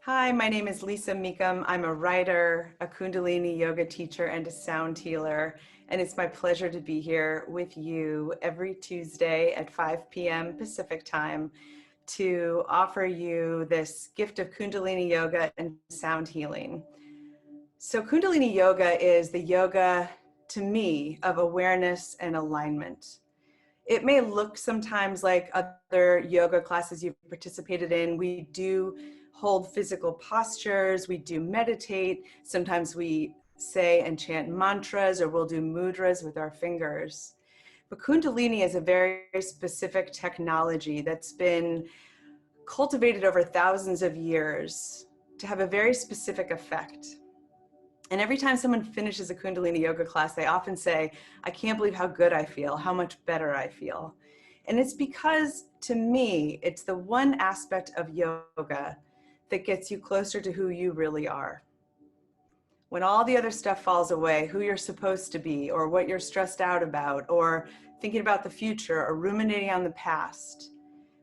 Hi, my name is Lisa Mecham. I'm a writer, a Kundalini Yoga teacher, and a sound healer. And it's my pleasure to be here with you every Tuesday at 5 p.m. Pacific time to offer you this gift of Kundalini Yoga and sound healing. So Kundalini Yoga is the yoga, to me, of awareness and alignment. It may look sometimes like other yoga classes you've participated in. We do hold physical postures, we do meditate, sometimes we say and chant mantras, or we'll do mudras with our fingers. But Kundalini is a very specific technology that's been cultivated over thousands of years to have a very specific effect. And every time someone finishes a Kundalini yoga class, they often say, I can't believe how good I feel, how much better I feel. And it's because, to me, it's the one aspect of yoga that gets you closer to who you really are. When all the other stuff falls away, who you're supposed to be, or what you're stressed out about, or thinking about the future, or ruminating on the past,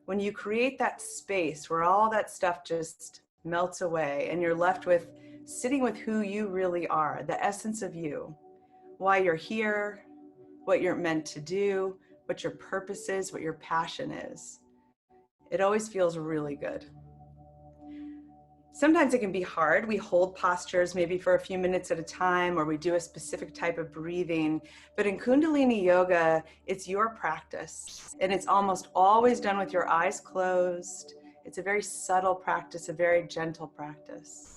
when you create that space where all that stuff just melts away and you're left with sitting with who you really are, the essence of you, why you're here, what you're meant to do, what your purpose is, what your passion is, it always feels really good. Sometimes it can be hard. We hold postures maybe for a few minutes at a time, or we do a specific type of breathing. But in Kundalini Yoga, it's your practice. And it's almost always done with your eyes closed. It's a very subtle practice, a very gentle practice.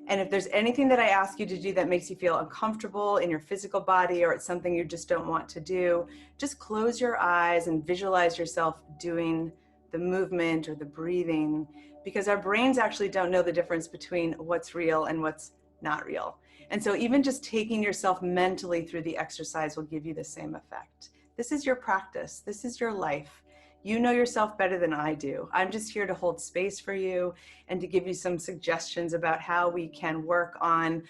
And if there's anything that I ask you to do that makes you feel uncomfortable in your physical body, or it's something you just don't want to do, just close your eyes and visualize yourself doing the movement or the breathing, because our brains actually don't know the difference between what's real and what's not real. And so even just taking yourself mentally through the exercise will give you the same effect. This is your practice. This is your life. You know yourself better than I do. I'm just here to hold space for you and to give you some suggestions about how we can work on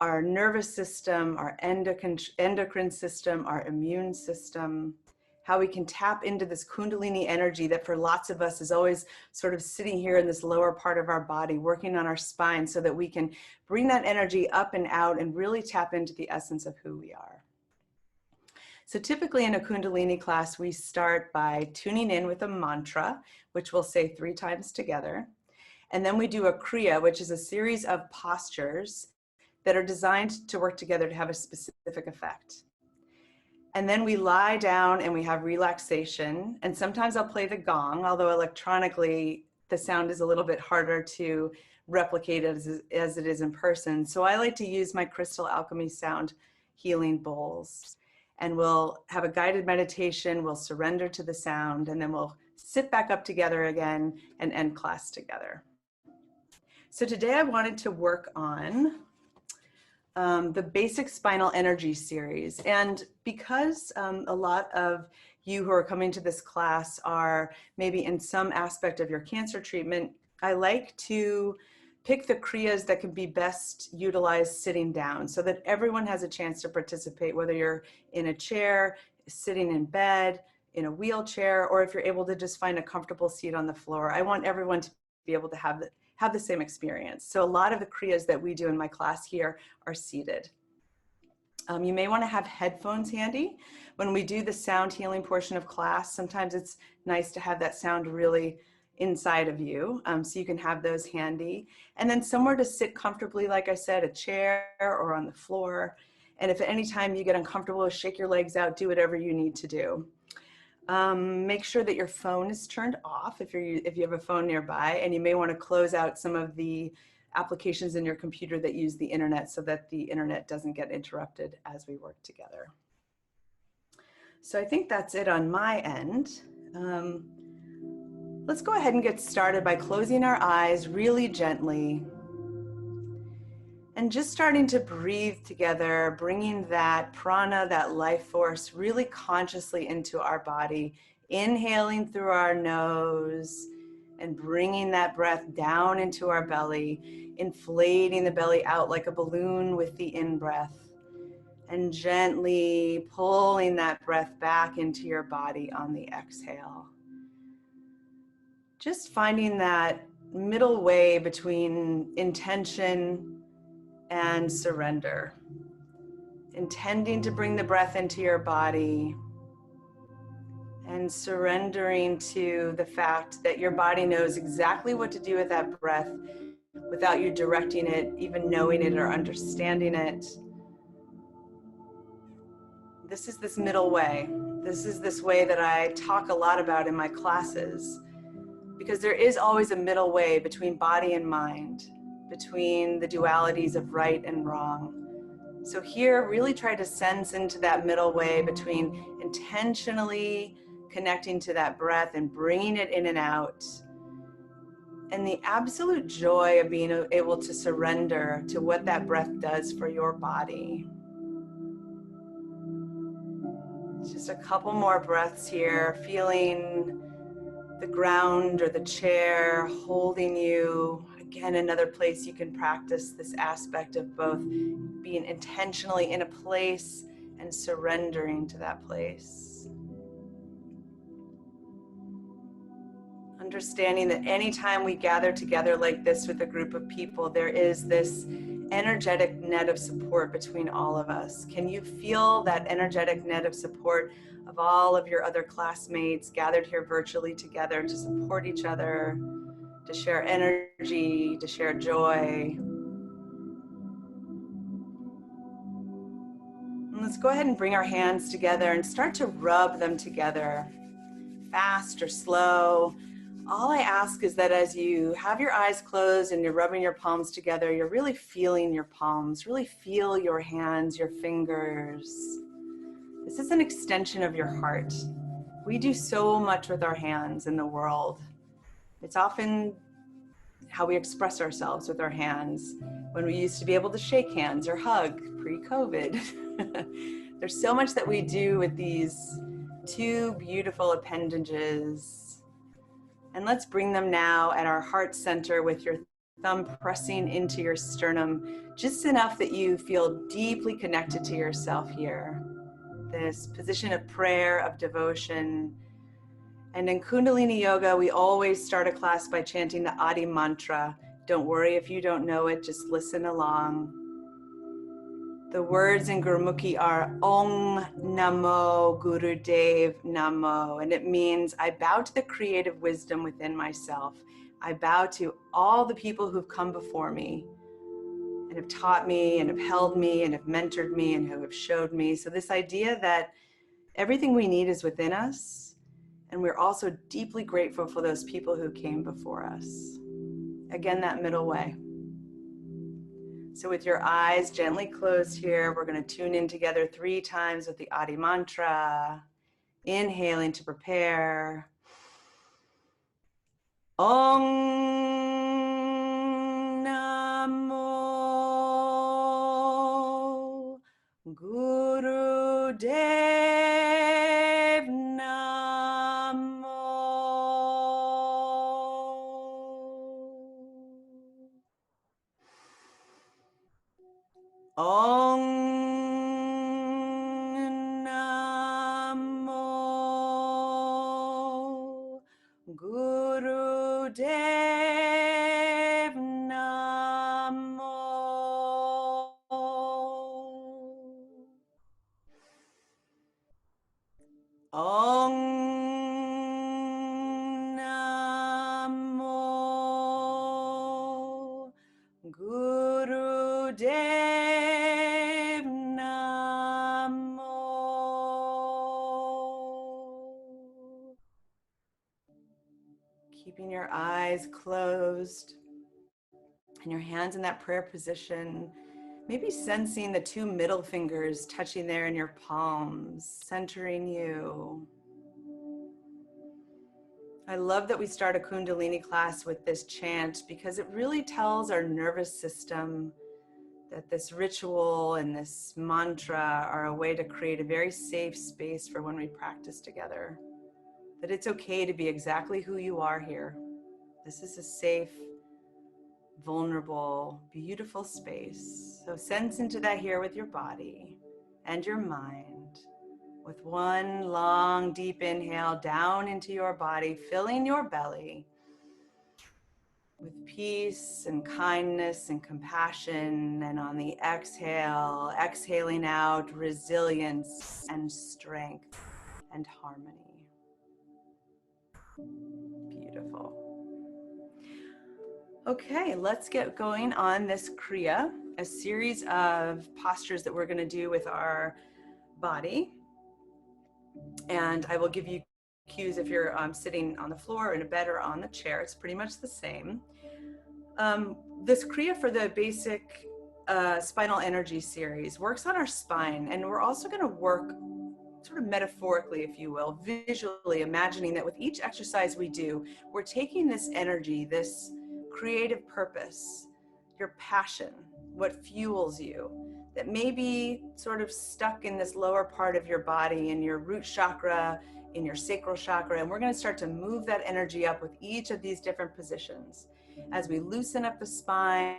our nervous system, our endocrine system, our immune system, how we can tap into this Kundalini energy that for lots of us is always sort of sitting here in this lower part of our body, working on our spine, so that we can bring that energy up and out and really tap into the essence of who we are. So typically in a Kundalini class, we start by tuning in with a mantra, which we'll say 3 times together. And then we do a Kriya, which is a series of postures that are designed to work together to have a specific effect. And then we lie down and we have relaxation. And sometimes I'll play the gong, although electronically the sound is a little bit harder to replicate as it is in person. So I like to use my crystal alchemy sound healing bowls. And we'll have a guided meditation, we'll surrender to the sound, and then we'll sit back up together again and end class together. So today I wanted to work on the basic spinal energy series. And because a lot of you who are coming to this class are maybe in some aspect of your cancer treatment, I like to pick the Kriyas that can be best utilized sitting down so that everyone has a chance to participate, whether you're in a chair, sitting in bed, in a wheelchair, or if you're able to just find a comfortable seat on the floor. I want everyone to be able to have the same experience. So a lot of the Kriyas that we do in my class here are seated. You may want to have headphones handy. When we do the sound healing portion of class, sometimes it's nice to have that sound really inside of you, so you can have those handy. And then somewhere to sit comfortably, like I said, a chair or on the floor. And if at any time you get uncomfortable, shake your legs out, do whatever you need to do. Make sure that your phone is turned off if you have a phone nearby, and you may want to close out some of the applications in your computer that use the internet so that the internet doesn't get interrupted as we work together. So I think that's it on my end. Let's go ahead and get started by closing our eyes really gently and just starting to breathe together, bringing that prana, that life force, really consciously into our body, inhaling through our nose and bringing that breath down into our belly, inflating the belly out like a balloon with the in-breath, and gently pulling that breath back into your body on the exhale. just finding that middle way between intention and surrender. Intending to bring the breath into your body and surrendering to the fact that your body knows exactly what to do with that breath without you directing it, even knowing it or understanding it. This is this middle way. This is this way that I talk a lot about in my classes, because there is always a middle way between body and mind, between the dualities of right and wrong. So here, really try to sense into that middle way between intentionally connecting to that breath and bringing it in and out, and the absolute joy of being able to surrender to what that breath does for your body. Just a couple more breaths here, feeling the ground or the chair holding you. Again, another place you can practice this aspect of both being intentionally in a place and surrendering to that place. Understanding that anytime we gather together like this with a group of people, there is this energetic net of support between all of us. Can you feel that energetic net of support of all of your other classmates gathered here virtually together to support each other, to share energy, to share joy? And let's go ahead and bring our hands together and start to rub them together, fast or slow. All I ask is that as you have your eyes closed and you're rubbing your palms together, you're really feeling your palms, really feel your hands, your fingers. This is an extension of your heart. We do so much with our hands in the world. It's often how we express ourselves with our hands. When we used to be able to shake hands or hug pre-COVID. There's so much that we do with these two beautiful appendages. And let's bring them now at our heart center with your thumb pressing into your sternum, just enough that you feel deeply connected to yourself here. This position of prayer, of devotion. And in Kundalini Yoga, we always start a class by chanting the Adi mantra. Don't worry if you don't know it, just listen along. The words in Gurmukhi are Om Namo Gurudev Namo, and it means I bow to the creative wisdom within myself. I bow to all the people who've come before me and have taught me and have held me and have mentored me and who have showed me. So this idea that everything we need is within us, and we're also deeply grateful for those people who came before us. Again, that middle way. So with your eyes gently closed here, we're going to tune in together 3 times with the Adi mantra. Inhaling to prepare. Om Namo Gurudev Namo. Om Namo Gurudev Namo. Om Namo Gurudev Namo. Keeping your eyes closed and your hands in that prayer position, maybe sensing the 2 middle fingers touching there in your palms, centering you. I love that we start a Kundalini class with this chant because it really tells our nervous system that this ritual and this mantra are a way to create a very safe space for when we practice together. That it's okay to be exactly who you are here. This is a safe, vulnerable, beautiful space. So sense into that here with your body and your mind. With one long, deep inhale down into your body, filling your belly. with peace and kindness and compassion. And on the exhale, exhaling out resilience and strength and harmony. Beautiful. Okay, let's get going on this Kriya, a series of postures that we're going to do with our body. And I will give you cues if you're sitting on the floor, in a bed, or on the chair. It's pretty much the same. This Kriya for the basic spinal energy series works on our spine, and we're also going to work sort of metaphorically, if you will, visually, imagining that with each exercise we do, we're taking this energy, this creative purpose, your passion, what fuels you, that may be sort of stuck in this lower part of your body, in your root chakra, in your sacral chakra, and we're going to start to move that energy up with each of these different positions. As we loosen up the spine,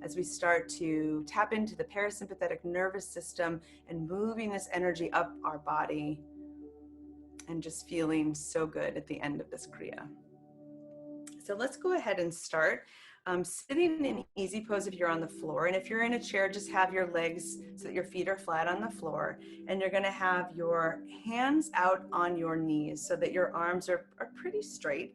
as we start to tap into the parasympathetic nervous system and moving this energy up our body, and just feeling so good at the end of this Kriya. So let's go ahead and start. Sitting in easy pose if you're on the floor, and if you're in a chair, just have your legs so that your feet are flat on the floor, and you're going to have your hands out on your knees so that your arms are pretty straight.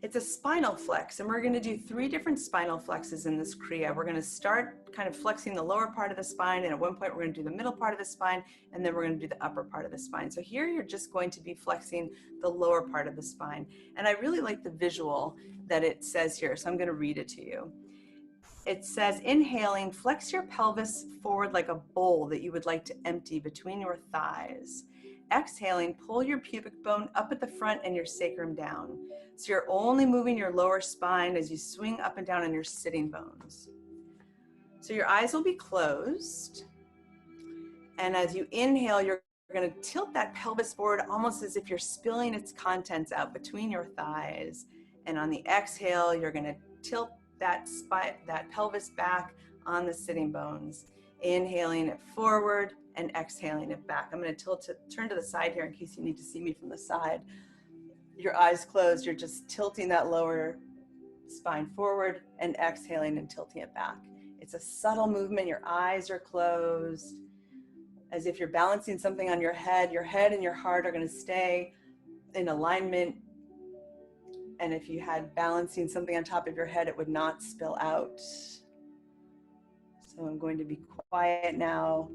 It's a spinal flex, and we're going to do 3 different spinal flexes in this Kriya. We're going to start kind of flexing the lower part of the spine, and at one point we're going to do the middle part of the spine, and then we're going to do the upper part of the spine. So here you're just going to be flexing the lower part of the spine. And I really like the visual that it says here, so I'm going to read it to you. It says, inhaling, flex your pelvis forward like a bowl that you would like to empty between your thighs. Exhaling, pull your pubic bone up at the front and your sacrum down. So you're only moving your lower spine as you swing up and down on your sitting bones. So your eyes will be closed. And as you inhale, you're going to tilt that pelvis forward almost as if you're spilling its contents out between your thighs. And on the exhale, you're going to tilt that pelvis back on the sitting bones. Inhaling it forward and exhaling it back. I'm going to turn to the side here in case you need to see me from the side. Your eyes closed, you're just tilting that lower spine forward and exhaling and tilting it back. It's a subtle movement. Your eyes are closed, as if you're balancing something on your head. Your head and your heart are going to stay in alignment. And if you had balancing something on top of your head, it would not spill out. So I'm going to be quiet now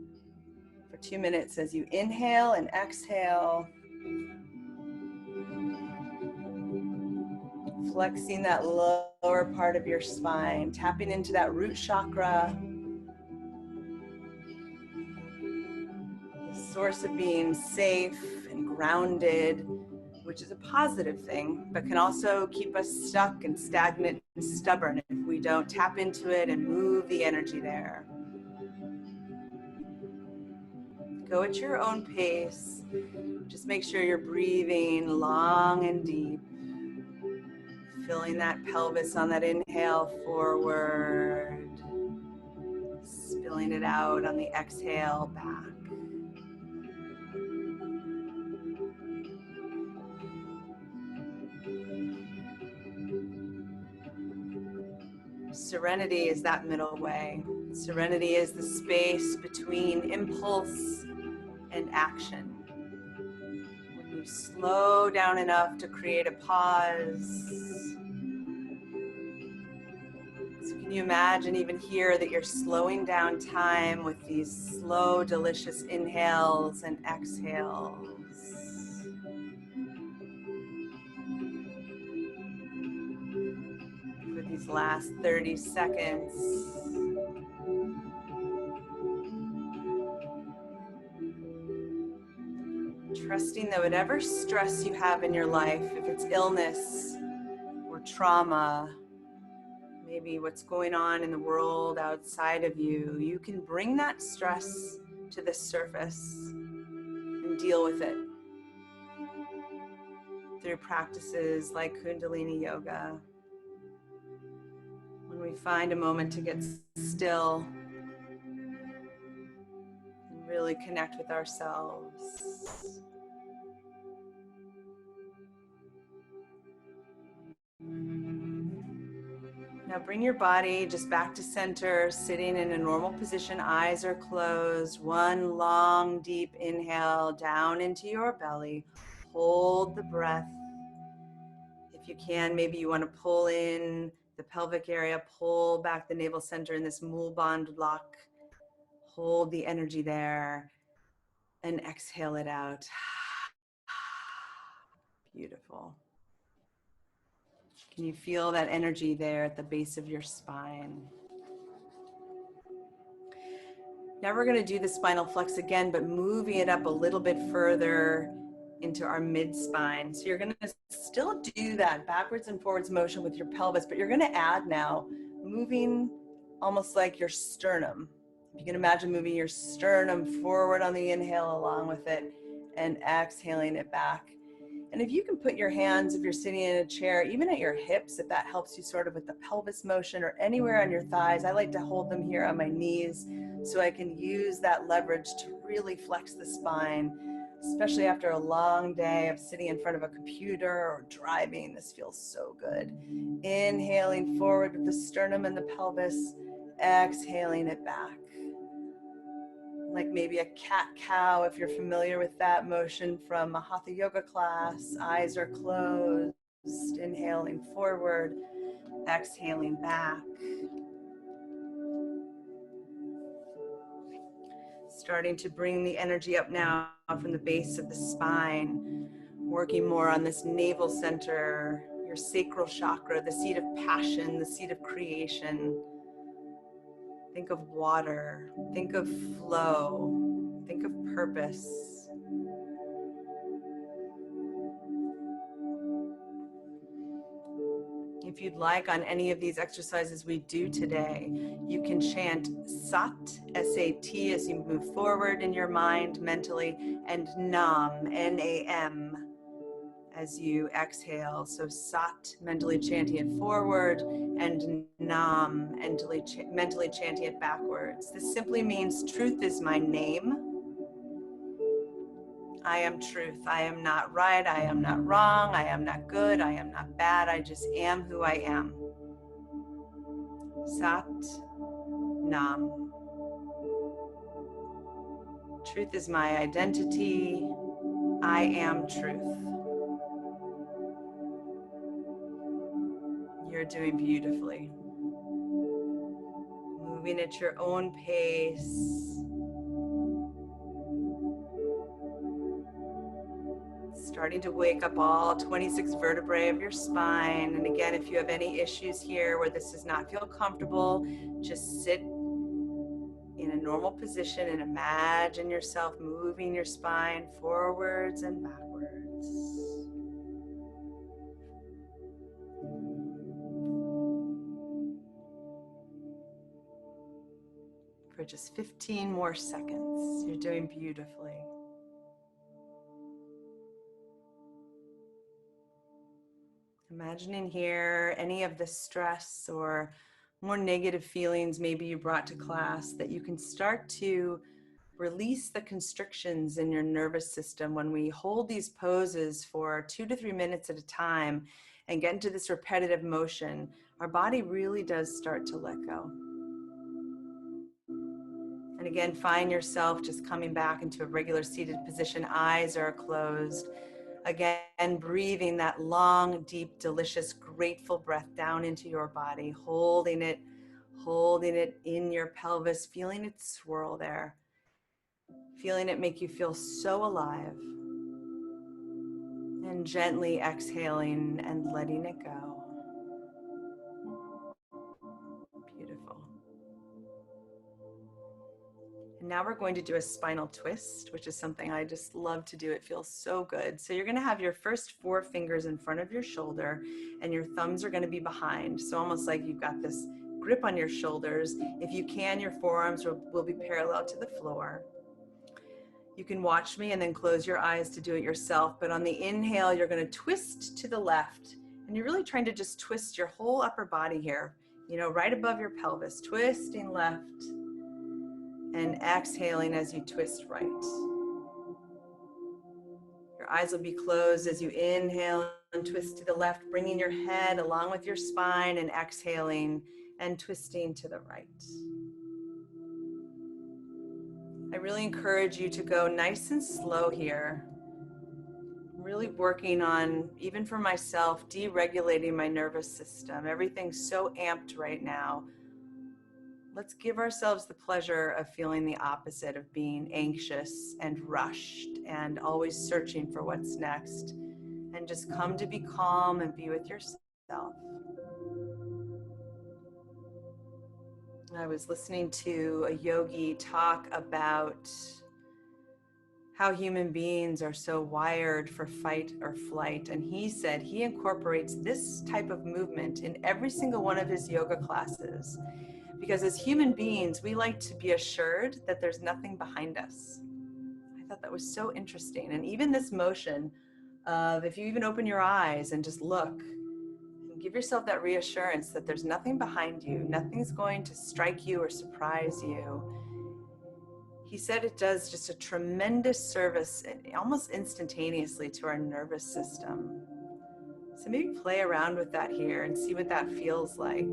for 2 minutes as you inhale and exhale. Flexing that lower part of your spine, tapping into that root chakra, the source of being safe and grounded, which is a positive thing, but can also keep us stuck and stagnant and stubborn if we don't tap into it and move the energy there. Go at your own pace. Just make sure you're breathing long and deep. Filling that pelvis on that inhale forward. Spilling it out on the exhale back. Serenity is that middle way. Serenity is the space between impulse and action. When you slow down enough to create a pause. So can you imagine even here that you're slowing down time with these slow, delicious inhales and exhales. For these last 30 seconds. Trusting that whatever stress you have in your life, if it's illness or trauma, maybe what's going on in the world outside of you, you can bring that stress to the surface and deal with it through practices like Kundalini Yoga. When we find a moment to get still and really connect with ourselves. Now bring your body just back to center, sitting in a normal position, eyes are closed. One long, deep inhale down into your belly. Hold the breath. If you can, maybe you want to pull in the pelvic area, pull back the navel center in this mul bandh lock. Hold the energy there and exhale it out. Beautiful. Can you feel that energy there at the base of your spine? Now we're going to do the spinal flex again, but moving it up a little bit further into our mid spine. So you're going to still do that backwards and forwards motion with your pelvis, but you're going to add now moving almost like your sternum. You can imagine moving your sternum forward on the inhale along with it and exhaling it back. And if you can put your hands, if you're sitting in a chair, even at your hips, if that helps you sort of with the pelvis motion, or anywhere on your thighs. I like to hold them here on my knees so I can use that leverage to really flex the spine, especially after a long day of sitting in front of a computer or driving. This feels so good. Inhaling forward with the sternum and the pelvis, exhaling it back. Like maybe a cat-cow, if you're familiar with that motion from a hatha yoga class. Eyes are closed, inhaling forward, exhaling back. Starting to bring the energy up now from the base of the spine, working more on this navel center, your sacral chakra, the seat of passion, the seat of creation. Think of water, think of flow, think of purpose. If you'd like, on any of these exercises we do today, you can chant Sat, S-A-T, as you move forward in your mind mentally, and Nam, N-A-M, as you exhale. So Sat, mentally chanting it forward, and Nam, mentally chanting it backwards. This simply means truth is my name. I am truth. I am not right. I am not wrong. I am not good. I am not bad. I just am who I am. Sat Nam. Truth is my identity. I am truth. You're doing beautifully. Moving at your own pace. Starting to wake up all 26 vertebrae of your spine. And again, if you have any issues here where this does not feel comfortable, just sit in a normal position and imagine yourself moving your spine forwards and backwards. For just 15 more seconds. You're doing beautifully. Imagining here any of the stress or more negative feelings maybe you brought to class, that you can start to release the constrictions in your nervous system when we hold these poses for 2 to 3 minutes at a time and get into this repetitive motion. Our body really does start to let go. And again, find yourself just coming back into a regular seated position. Eyes are closed. Again, breathing that long, deep, delicious, grateful breath down into your body, holding it in your pelvis, feeling it swirl there, feeling it make you feel so alive, and gently exhaling and letting it go. Beautiful. And now we're going to do a spinal twist, which is something I just love to do. It feels so good. So you're going to have your first 4 fingers in front of your shoulder and your thumbs are going to be behind. So almost like you've got this grip on your shoulders. If you can, your forearms will be parallel to the floor. You can watch me and then close your eyes to do it yourself. But on the inhale, you're going to twist to the left. And you're really trying to just twist your whole upper body here, right above your pelvis, twisting left. And exhaling as you twist right. Your eyes will be closed as you inhale and twist to the left, bringing your head along with your spine and exhaling and twisting to the right. I really encourage you to go nice and slow here. Really working on, even for myself, deregulating my nervous system. Everything's so amped right now. Let's give ourselves the pleasure of feeling the opposite of being anxious and rushed and always searching for what's next. And just come to be calm and be with yourself. I was listening to a yogi talk about how human beings are so wired for fight or flight. And he said he incorporates this type of movement in every single one of his yoga classes. Because as human beings, we like to be assured that there's nothing behind us. I thought that was so interesting. And even this motion of, if you even open your eyes and just look, and give yourself that reassurance that there's nothing behind you, nothing's going to strike you or surprise you. He said it does just a tremendous service, almost instantaneously, to our nervous system. So maybe play around with that here and see what that feels like.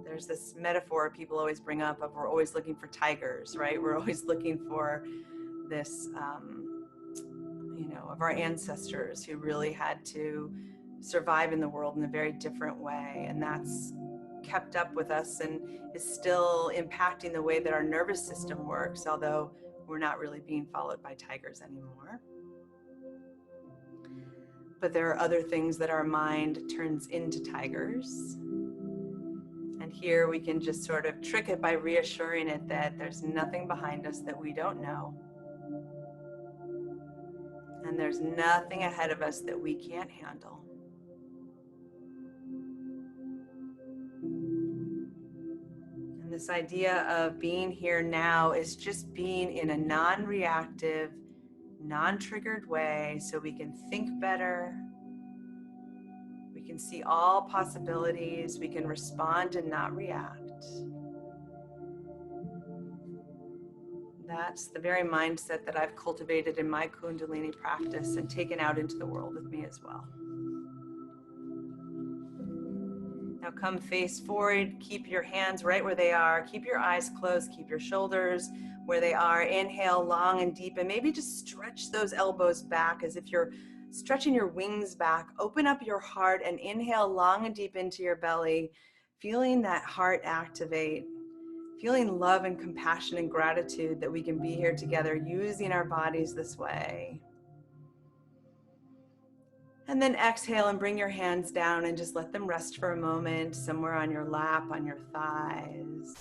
There's this metaphor people always bring up of we're always looking for tigers, right? We're always looking for this, of our ancestors who really had to survive in the world in a very different way. And that's kept up with us and is still impacting the way that our nervous system works, although we're not really being followed by tigers anymore. But there are other things that our mind turns into tigers. And here we can just sort of trick it by reassuring it that there's nothing behind us that we don't know. And there's nothing ahead of us that we can't handle. And this idea of being here now is just being in a non-reactive, non-triggered way so we can think better. We can see all possibilities. We can respond and not react. That's the very mindset that I've cultivated in my Kundalini practice and taken out into the world with me as well. Now come face forward, keep your hands right where they are, keep your eyes closed, keep your shoulders where they are. Inhale long and deep, and maybe just stretch those elbows back as if you're stretching your wings back. Open up your heart and inhale long and deep into your belly, feeling that heart activate. Feeling love and compassion and gratitude that we can be here together using our bodies this way. And then exhale and bring your hands down and just let them rest for a moment somewhere on your lap, on your thighs.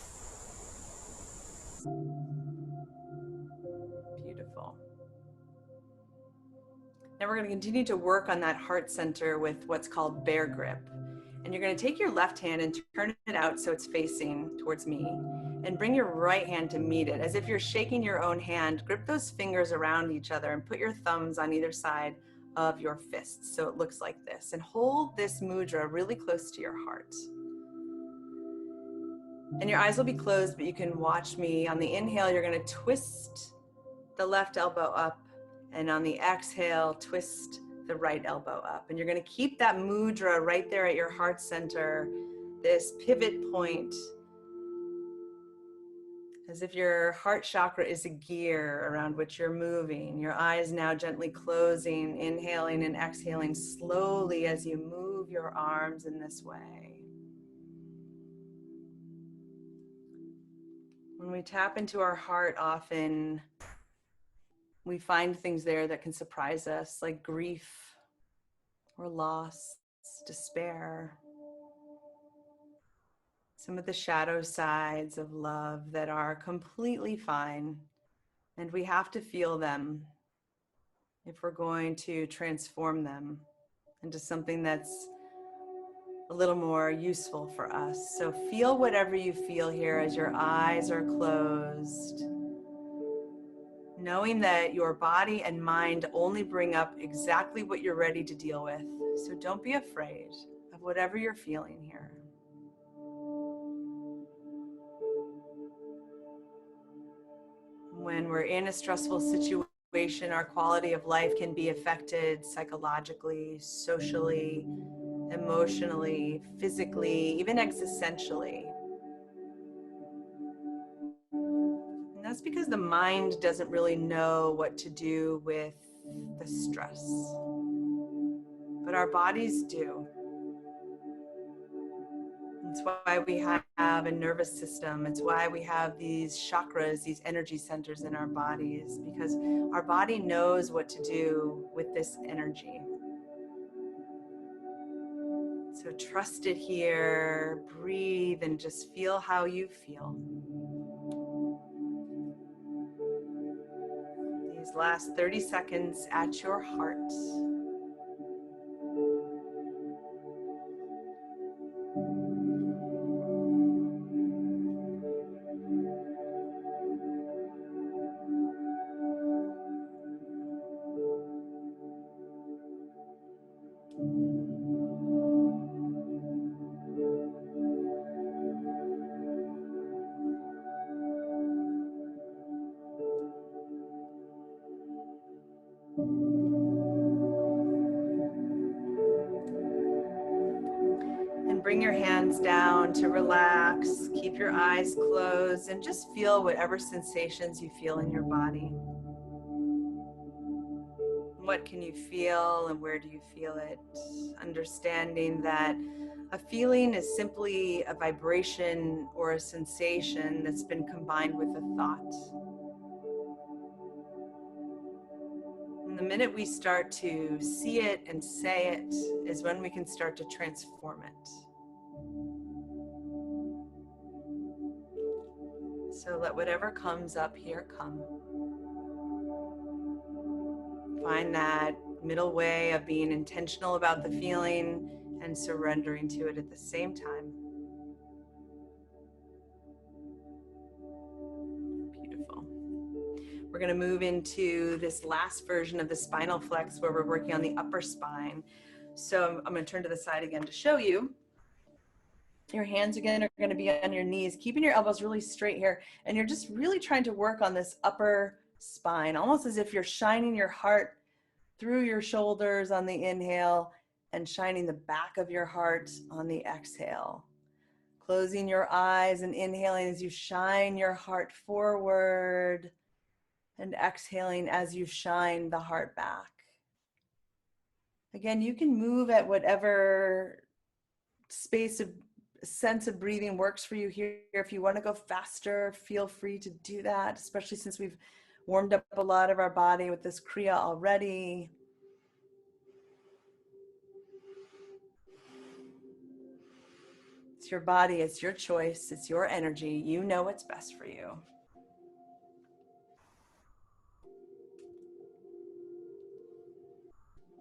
Beautiful. Now we're going to continue to work on that heart center with what's called bear grip. And you're going to take your left hand and turn it out so it's facing towards me. And bring your right hand to meet it. As if you're shaking your own hand, grip those fingers around each other and put your thumbs on either side of your fists so it looks like this. And hold this mudra really close to your heart. And your eyes will be closed, but you can watch me. On the inhale, you're going to twist the left elbow up. And on the exhale, twist the right elbow up. And you're going to keep that mudra right there at your heart center, this pivot point, as if your heart chakra is a gear around which you're moving. Your eyes now gently closing, inhaling and exhaling slowly as you move your arms in this way. When we tap into our heart, often we find things there that can surprise us, like grief or loss, despair. Some of the shadow sides of love that are completely fine, and we have to feel them if we're going to transform them into something that's a little more useful for us. So feel whatever you feel here as your eyes are closed, knowing that your body and mind only bring up exactly what you're ready to deal with. So don't be afraid of whatever you're feeling here. When we're in a stressful situation, situation, our quality of life can be affected psychologically, socially, emotionally, physically, even existentially. And that's because the mind doesn't really know what to do with the stress, but our bodies do. It's why we have a nervous system. It's why we have these chakras, these energy centers in our bodies, because our body knows what to do with this energy. So trust it here, breathe, and just feel how you feel. These last 30 seconds at your heart. And bring your hands down to relax. Keep your eyes closed and just feel whatever sensations you feel in your body. What can you feel and where do you feel it? Understanding that a feeling is simply a vibration or a sensation that's been combined with a thought. And the minute we start to see it and say it is when we can start to transform it. So let whatever comes up here come. Find that middle way of being intentional about the feeling and surrendering to it at the same time. Beautiful. We're going to move into this last version of the spinal flex where we're working on the upper spine. So I'm going to turn to the side again to show you. Your hands again are going to be on your knees, keeping your elbows really straight here. And you're just really trying to work on this upper spine, almost as if you're shining your heart through your shoulders on the inhale and shining the back of your heart on the exhale. Closing your eyes and inhaling as you shine your heart forward and exhaling as you shine the heart back. Again, you can move at whatever sense of breathing works for you here. If you want to go faster, feel free to do that, especially since we've warmed up a lot of our body with this Kriya already. It's your body, it's your choice, it's your energy. You know what's best for you.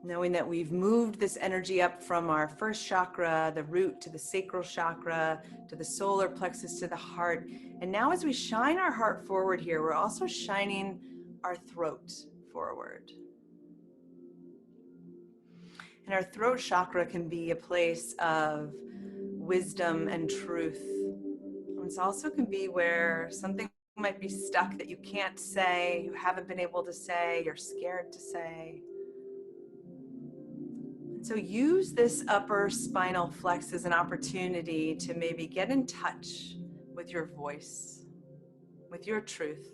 Knowing that we've moved this energy up from our first chakra, the root, to the sacral chakra, to the solar plexus, to the heart. And now as we shine our heart forward here, we're also shining our throat forward. And our throat chakra can be a place of wisdom and truth. It also can be where something might be stuck that you can't say, you haven't been able to say, you're scared to say. So use this upper spinal flex as an opportunity to maybe get in touch with your voice, with your truth.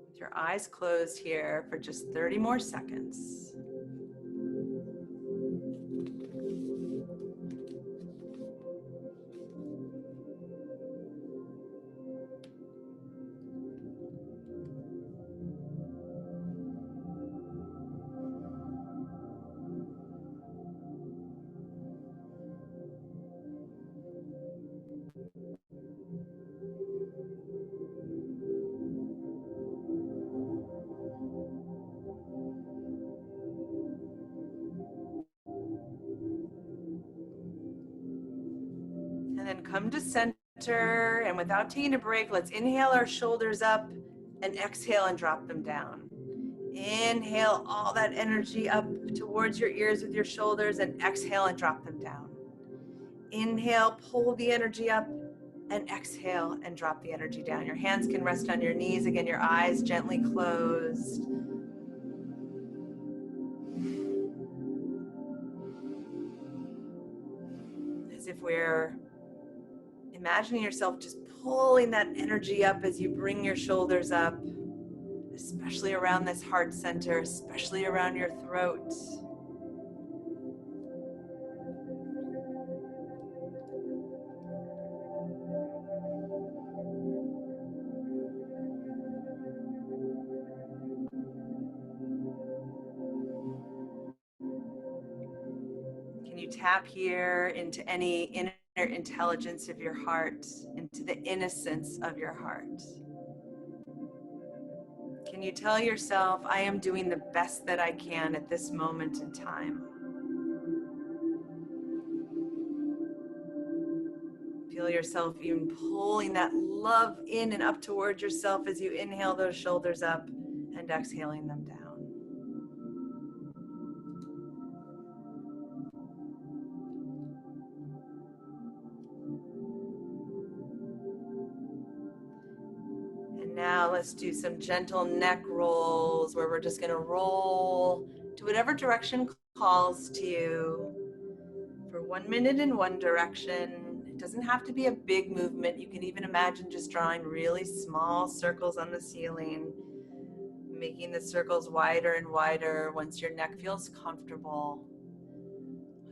With your eyes closed here for just 30 more seconds. And then come to center, and without taking a break, let's inhale our shoulders up and exhale and drop them down. Inhale all that energy up towards your ears with your shoulders and exhale and drop them down. Inhale, pull the energy up and exhale and drop the energy down. Your hands can rest on your knees. Again, your eyes gently closed. as if we're imagining yourself just pulling that energy up as you bring your shoulders up, especially around this heart center, especially around your throat. Can you tap here into any inner intelligence of your heart, into the innocence of your heart? Can you tell yourself, I am doing the best that I can at this moment in time? Feel yourself even pulling that love in and up towards yourself as you inhale those shoulders up and exhaling them down. And now let's do some gentle neck rolls where we're just going to roll to whatever direction calls to you for 1 minute in one direction. It doesn't have to be a big movement. You can even imagine just drawing really small circles on the ceiling, making the circles wider and wider once your neck feels comfortable.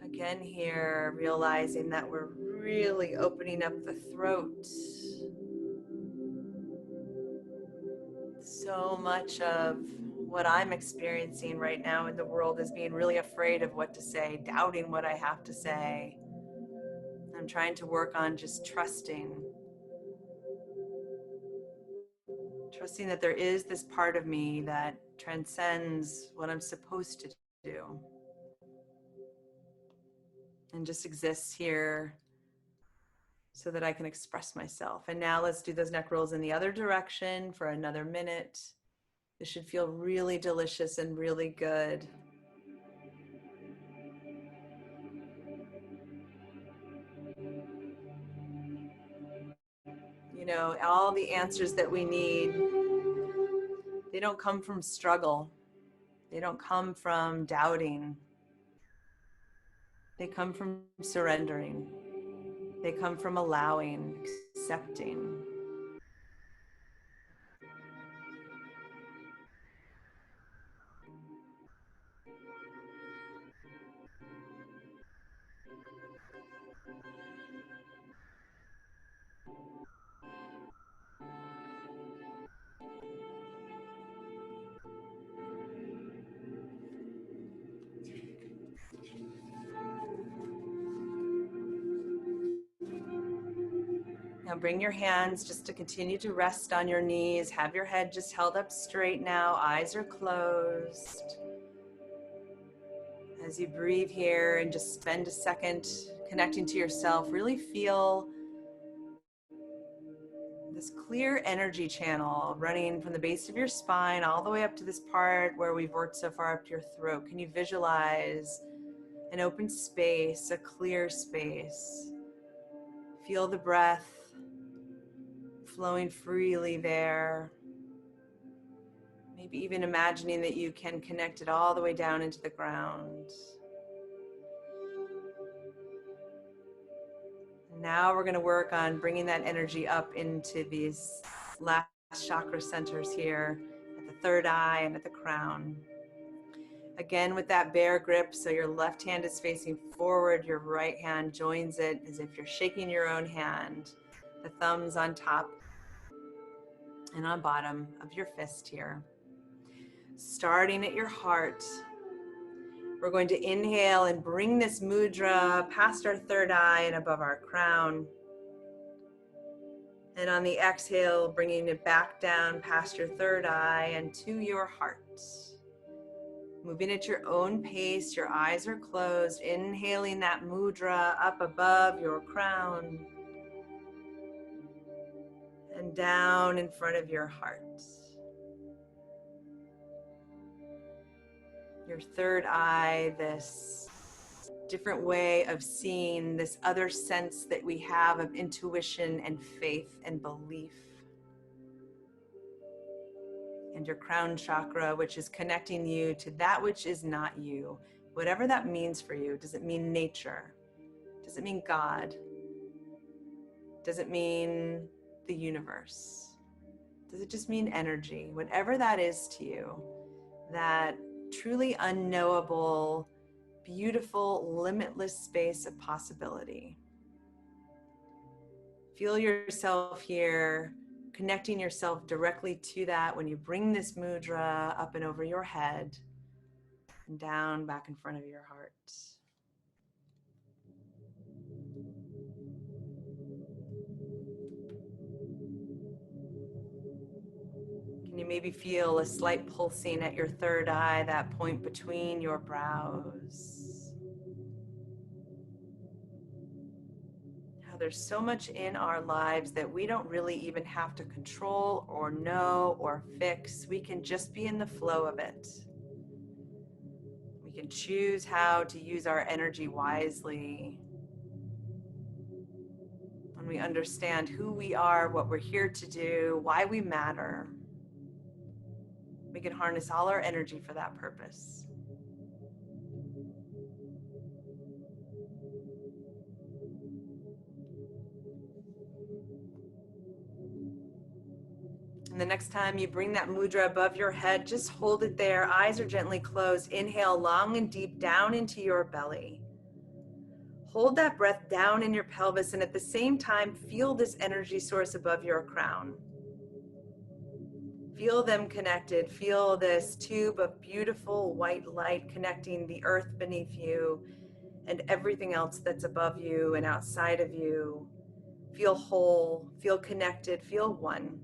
Again here, realizing that we're really opening up the throat. So much of what I'm experiencing right now in the world is being really afraid of what to say, doubting what I have to say. I'm trying to work on just trusting that there is this part of me that transcends what I'm supposed to do and just exists here so that I can express myself. And now let's do those neck rolls in the other direction for another minute. This should feel really delicious and really good. You know, all the answers that we need, they don't come from struggle. They don't come from doubting. They come from surrendering. They come from allowing, accepting. Now bring your hands just to continue to rest on your knees. Have your head just held up straight now. Eyes are closed. As you breathe here and just spend a second connecting to yourself, really feel this clear energy channel running from the base of your spine all the way up to this part where we've worked so far up to your throat. Can you visualize an open space, a clear space? Feel the breath flowing freely there. Maybe even imagining that you can connect it all the way down into the ground. And now we're going to work on bringing that energy up into these last chakra centers here at the third eye and at the crown. Again, with that bear grip, so your left hand is facing forward, your right hand joins it as if you're shaking your own hand. The thumbs on top and on bottom of your fist here. Starting at your heart, we're going to inhale and bring this mudra past our third eye and above our crown. And on the exhale, bringing it back down past your third eye and to your heart. Moving at your own pace, your eyes are closed, inhaling that mudra up above your crown and down in front of your heart. Your third eye, this different way of seeing, this other sense that we have of intuition and faith and belief. And your crown chakra, which is connecting you to that which is not you. Whatever that means for you. Does it mean nature? Does it mean God? Does it mean the universe? Does it just mean energy? Whatever that is to you, that truly unknowable, beautiful, limitless space of possibility. Feel yourself here, connecting yourself directly to that when you bring this mudra up and over your head and down back in front of your heart. Can you maybe feel a slight pulsing at your third eye, that point between your brows? How there's so much in our lives that we don't really even have to control or know or fix. We can just be in the flow of it. We can choose how to use our energy wisely. When we understand who we are, what we're here to do, why we matter, we can harness all our energy for that purpose. And the next time you bring that mudra above your head, just hold it there. Eyes are gently closed. Inhale long and deep down into your belly. Hold that breath down in your pelvis, and at the same time, feel this energy source above your crown. Feel them connected. Feel this tube of beautiful white light connecting the earth beneath you and everything else that's above you and outside of you. Feel whole, feel connected, feel one.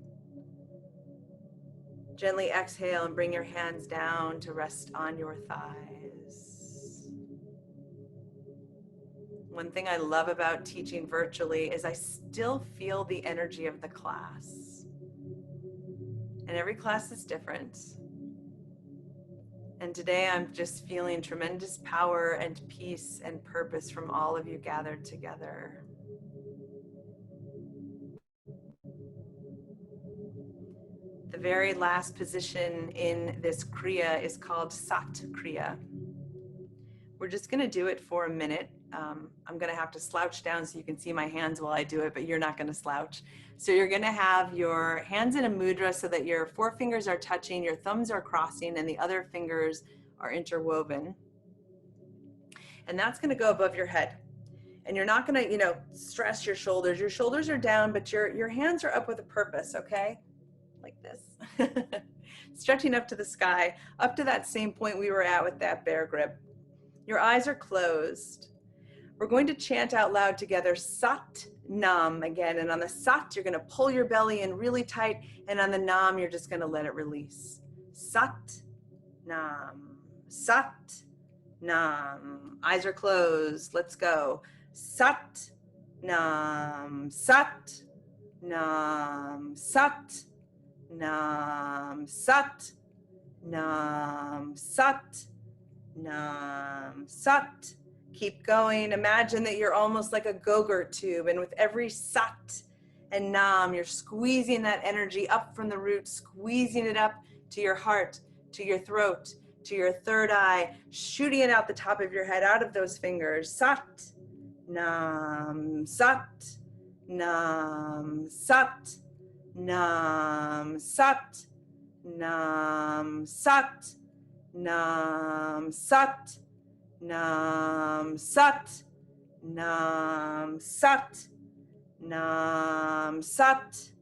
Gently exhale and bring your hands down to rest on your thighs. One thing I love about teaching virtually is I still feel the energy of the class. And every class is different. And today I'm just feeling tremendous power and peace and purpose from all of you gathered together. The very last position in this Kriya is called Sat Kriya. We're just going to do it for a minute. I'm going to have to slouch down so you can see my hands while I do it, but you're not going to slouch. So you're going to have your hands in a mudra so that your forefingers are touching, your thumbs are crossing, and the other fingers are interwoven. And that's going to go above your head. And you're not going to, stress your shoulders. Your shoulders are down, but your hands are up with a purpose, okay? Like this. Stretching up to the sky, up to that same point we were at with that bear grip. Your eyes are closed. We're going to chant out loud together, Sat Nam again. And on the Sat, you're going to pull your belly in really tight. And on the Nam, you're just going to let it release. Sat Nam. Sat Nam. Eyes are closed. Let's go. Sat Nam. Sat Nam. Sat Nam. Sat Nam. Sat Nam. Sat. Keep going. Imagine that you're almost like a Go-Gurt tube, and with every Sat and Nam, you're squeezing that energy up from the root, squeezing it up to your heart, to your throat, to your third eye, shooting it out the top of your head, out of those fingers. Sat Nam. Sat Nam. Sat Nam. Sat Nam. Sat Nam. Sat Nam. Sat Nam. Sat Nam. Sat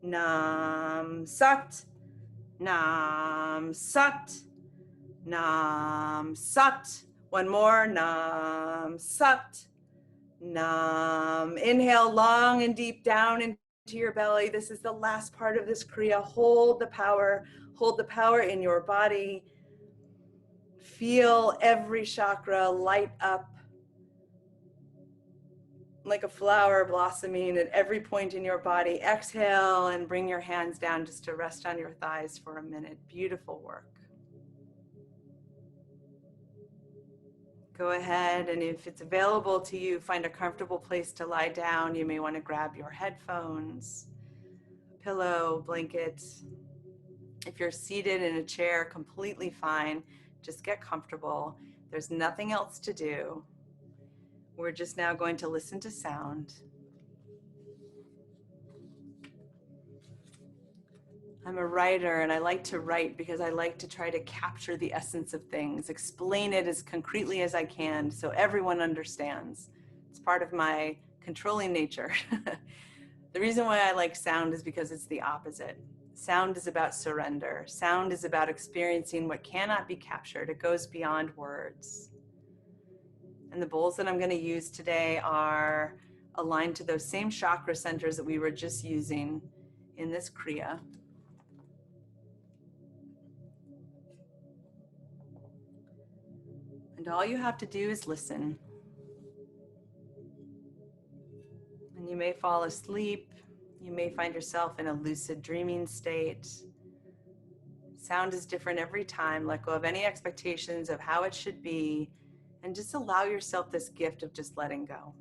Nam. Sat Nam. Sat Nam. Sat. One more. Nam. Sat Nam. Inhale long and deep down into your belly. This is the last part of this Kriya. Hold the power. Hold the power in your body. Feel every chakra light up like a flower blossoming at every point in your body. Exhale and bring your hands down just to rest on your thighs for a minute. Beautiful work. Go ahead, and if it's available to you, find a comfortable place to lie down. You may want to grab your headphones, pillow, blanket. If you're seated in a chair, completely fine. Just get comfortable. There's nothing else to do. We're just now going to listen to sound. I'm a writer, and I like to write because I like to try to capture the essence of things, explain it as concretely as I can so everyone understands. It's part of my controlling nature. The reason why I like sound is because it's the opposite. Sound is about surrender. Sound is about experiencing what cannot be captured. It goes beyond words. And the bowls that I'm going to use today are aligned to those same chakra centers that we were just using in this Kriya. And all you have to do is listen. And you may fall asleep. You may find yourself in a lucid dreaming state. Sound is different every time. Let go of any expectations of how it should be, and just allow yourself this gift of just letting go.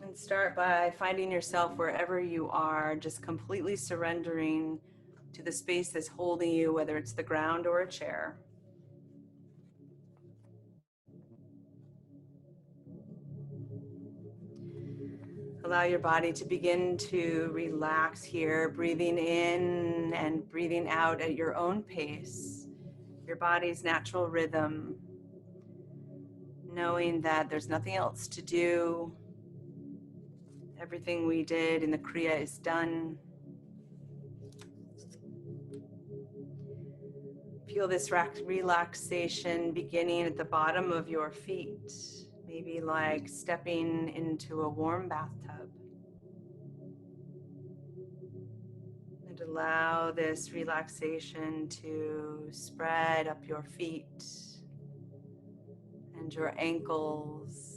And start by finding yourself wherever you are, just completely surrendering to the space that's holding you, whether it's the ground or a chair. Allow your body to begin to relax here, breathing in and breathing out at your own pace, your body's natural rhythm, knowing that there's nothing else to do. Everything we did in the Kriya is done. Feel this relaxation beginning at the bottom of your feet, maybe like stepping into a warm bathtub. And allow this relaxation to spread up your feet and your ankles.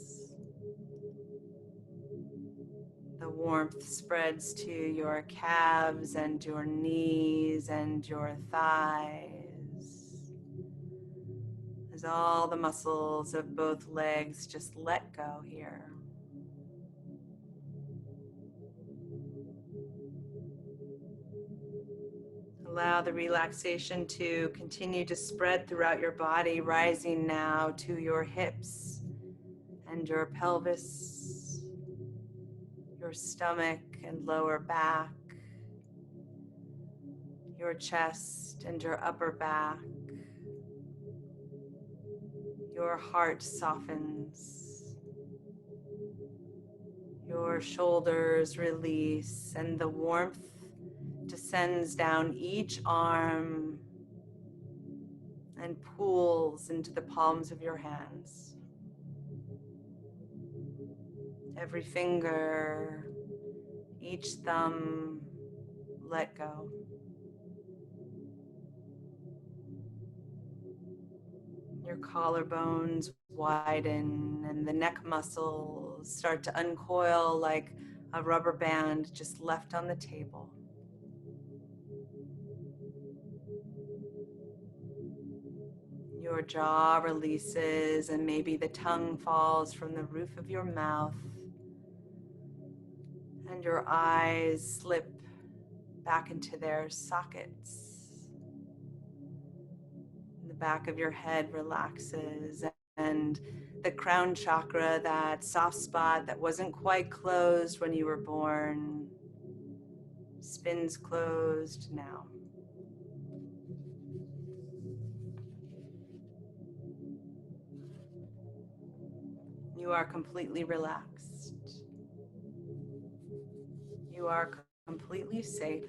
The warmth spreads to your calves and your knees and your thighs. As all the muscles of both legs just let go here. Allow the relaxation to continue to spread throughout your body, rising now to your hips and your pelvis, your stomach and lower back, your chest and your upper back. Your heart softens, your shoulders release, and the warmth descends down each arm and pools into the palms of your hands. Every finger, each thumb, let go. Your collarbones widen and the neck muscles start to uncoil like a rubber band just left on the table. Your jaw releases and maybe the tongue falls from the roof of your mouth, and your eyes slip back into their sockets. The back of your head relaxes, and the crown chakra, that soft spot that wasn't quite closed when you were born, spins closed now. You are completely relaxed. You are completely safe.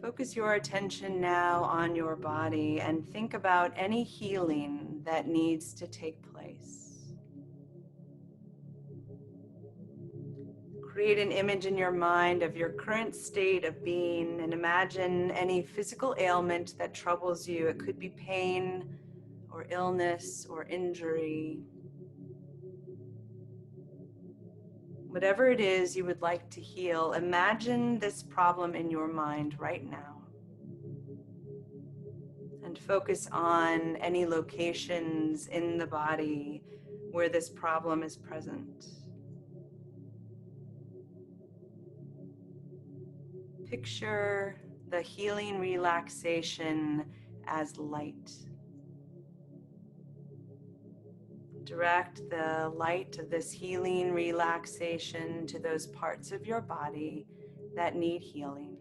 Focus your attention now on your body and think about any healing that needs to take place. Create an image in your mind of your current state of being and imagine any physical ailment that troubles you. It could be pain or illness or injury. Whatever it is you would like to heal, imagine this problem in your mind right now. And focus on any locations in the body where this problem is present. Picture the healing relaxation as light. Direct the light of this healing relaxation to those parts of your body that need healing.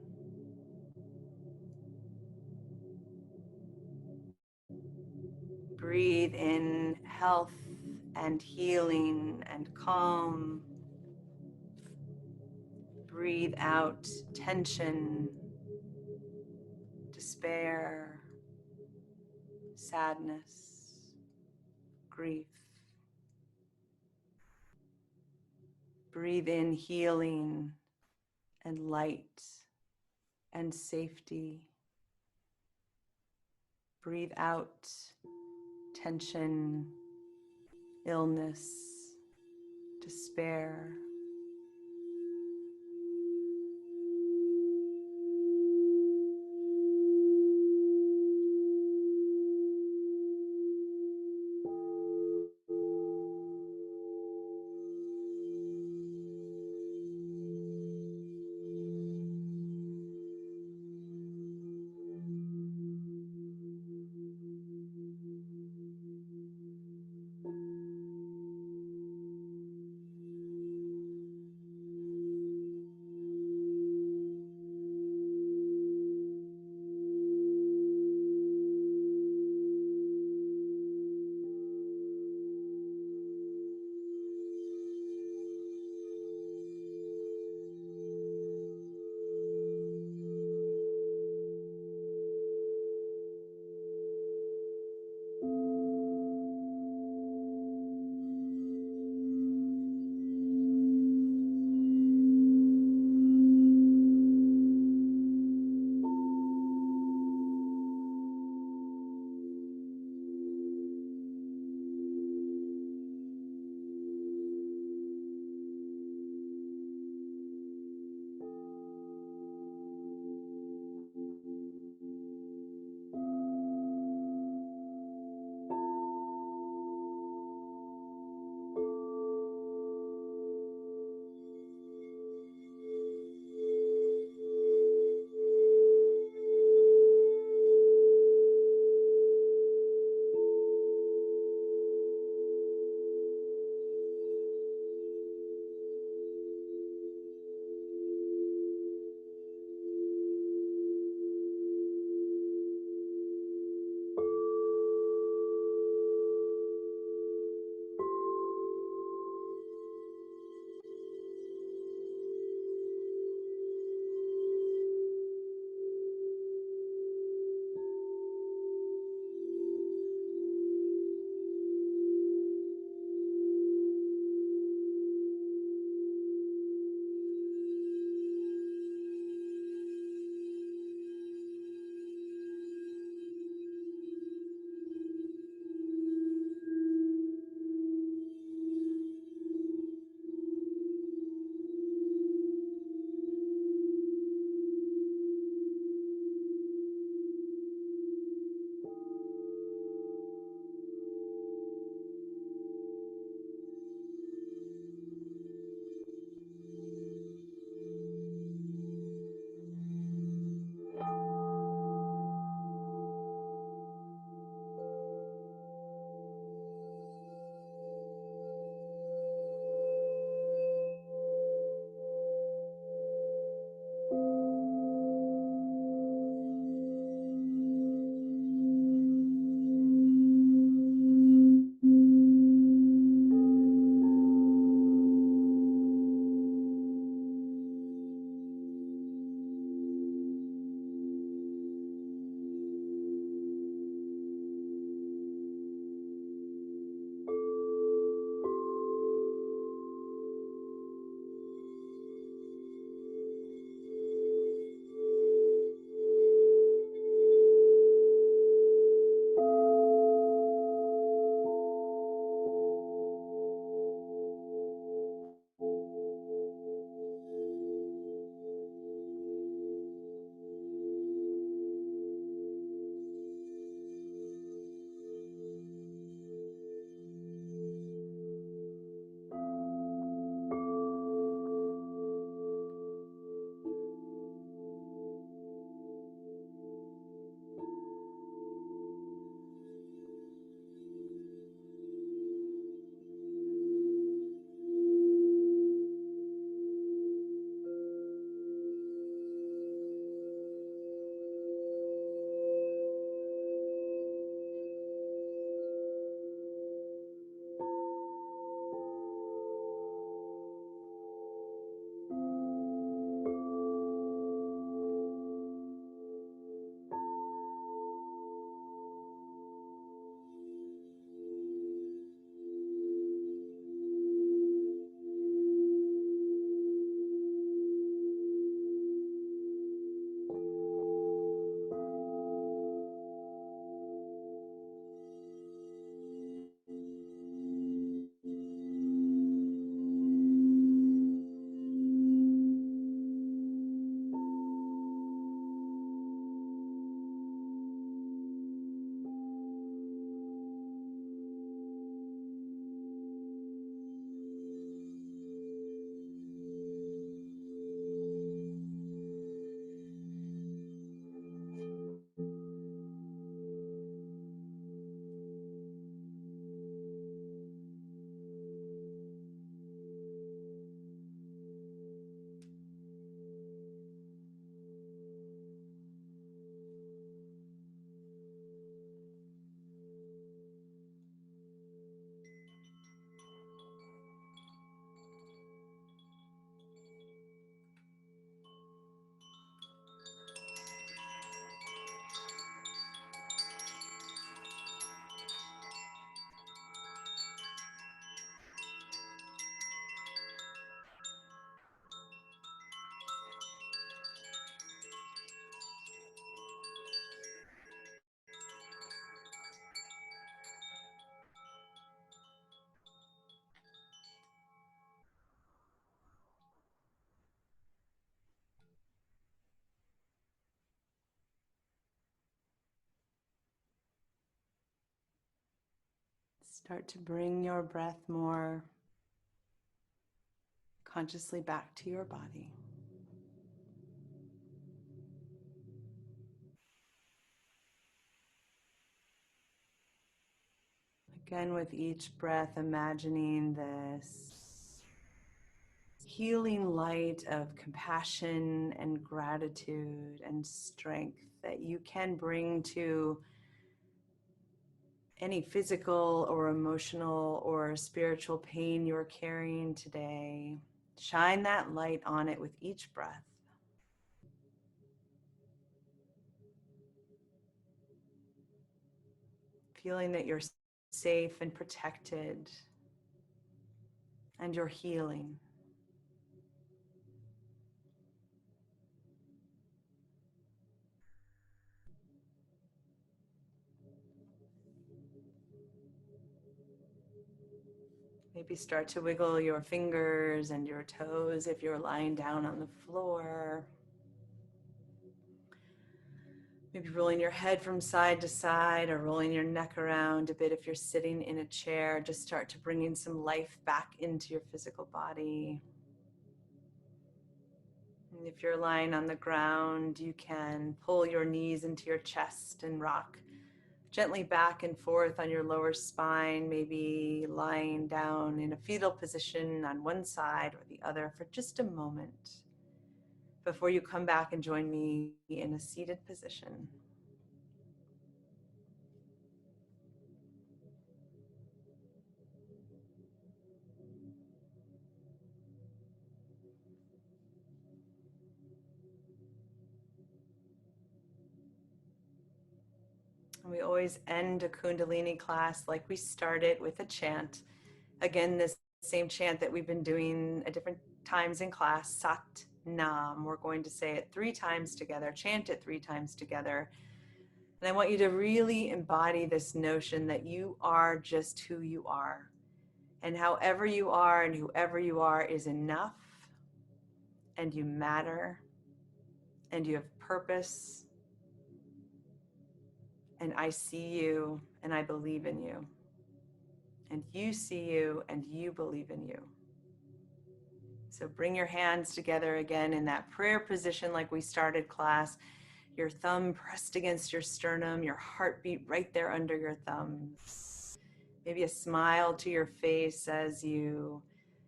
Breathe in health and healing and calm. Breathe out tension, despair, sadness, grief. Breathe in healing and light and safety. Breathe out tension, illness, despair. Start to bring your breath more consciously back to your body. Again, with each breath, imagining this healing light of compassion and gratitude and strength that you can bring to any physical or emotional or spiritual pain you're carrying today. Shine that light on it with each breath. Feeling that you're safe and protected and you're healing. Maybe start to wiggle your fingers and your toes if you're lying down on the floor. Maybe rolling your head from side to side or rolling your neck around a bit if you're sitting in a chair. Just start to bring in some life back into your physical body. And if you're lying on the ground, you can pull your knees into your chest and rock gently back and forth on your lower spine, maybe lying down in a fetal position on one side or the other for just a moment before you come back and join me in a seated position. We always end a Kundalini class like we started with a chant. Again, this same chant that we've been doing at different times in class, Sat Nam. We're going to say it 3 times together, chant it 3 times together. And I want you to really embody this notion that you are just who you are. And however you are and whoever you are is enough. And you matter. And you have purpose. And I see you and I believe in you. And you see you and you believe in you. So bring your hands together again in that prayer position like we started class. Your thumb pressed against your sternum, your heartbeat right there under your thumbs. Maybe a smile to your face as you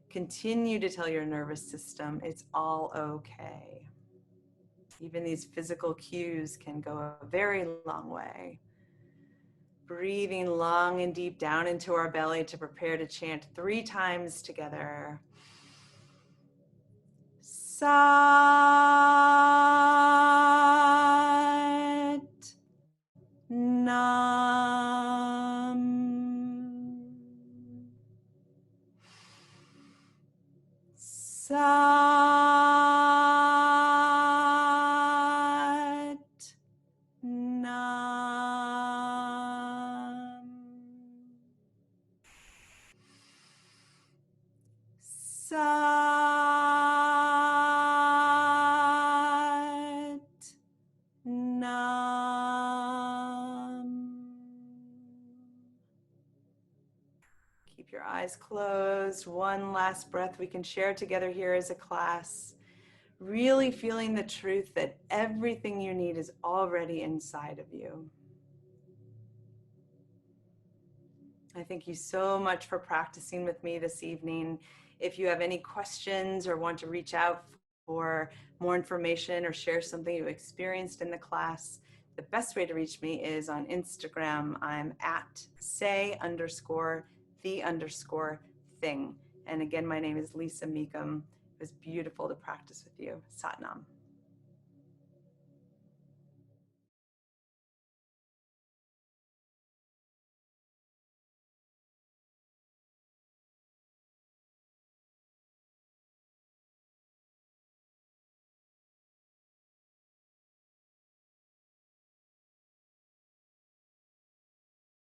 continue to tell your nervous system it's all okay. Even these physical cues can go a very long way. Breathing long and deep down into our belly to prepare to chant 3 times together. Sat Nam. Sat Nam. Sat Nam. Keep your eyes closed. One last breath we can share together here as a class. Really feeling the truth that everything you need is already inside of you. I thank you so much for practicing with me this evening. If you have any questions or want to reach out for more information or share something you experienced in the class, the best way to reach me is on Instagram. I'm at say_the_thing. And again, my name is Lisa Mecham. It was beautiful to practice with you. Satnam.